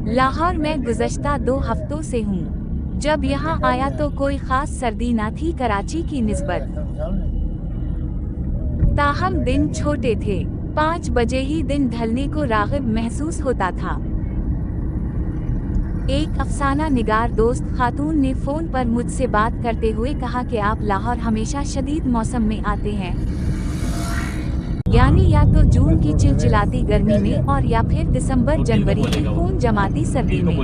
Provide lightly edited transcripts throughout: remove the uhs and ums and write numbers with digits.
लाहौर में गुज़श्ता 2 हफ्तों से हूँ। जब यहाँ आया तो कोई ख़ास सर्दी न थी कराची की निस्बत। ताहम दिन छोटे थे। 5 बजे ही दिन ढलने को राग़िब महसूस होता था। एक अफसाना निगार दोस्त खातून ने फ़ोन पर मुझसे बात करते हुए कहा कि आप लाहौर हमेशा शदीद मौसम में आते हैं, यानी या तो जून की चिलचिलाती गर्मी में और या फिर दिसंबर जनवरी की खून जमाती सर्दी में।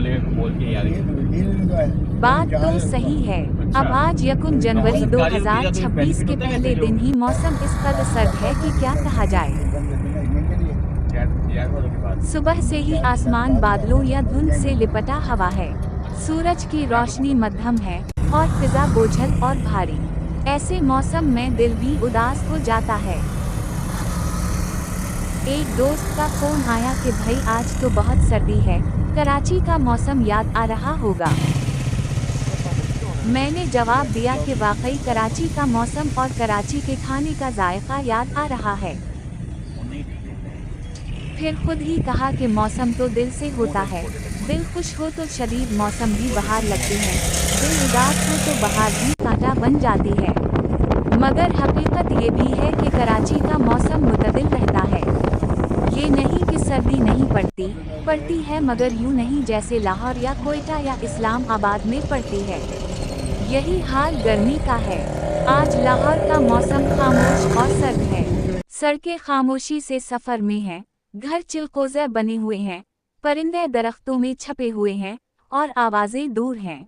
बात तो सही है। अब आज 1 जनवरी 2026 के पहले दिन ही मौसम इस कदर सर्द है कि क्या कहा जाए। सुबह से ही आसमान बादलों या धुंध से लिपटा हवा है। सूरज की रोशनी मध्यम है और फिजा बोझल और भारी। ऐसे मौसम में दिल भी उदास हो जाता है। एक दोस्त का फोन आया कि भाई आज तो बहुत सर्दी है, कराची का मौसम याद आ रहा होगा। मैंने जवाब दिया कि वाकई कराची का मौसम और कराची के खाने का जायका याद आ रहा है। फिर खुद ही कहा कि मौसम तो दिल से होता है। दिल खुश हो तो शदीद मौसम भी बहार लगती है, दिल उदास हो तो बहार भी कांटा बन जाती है। मगर हकीकत ये भी है कि कराची का मौसम मुतदिल रहता है। ये नहीं कि सर्दी नहीं पड़ती है, मगर यूँ नहीं जैसे लाहौर या कोयटा या इस्लामाबाद में पड़ती है। यही हाल गर्मी का है। आज लाहौर का मौसम खामोश और सर्द है। सड़कें खामोशी से सफर में हैं, घर चिलकोज़े बने हुए हैं, परिंदे दरख्तों में छपे हुए हैं और आवाज़ें दूर हैं।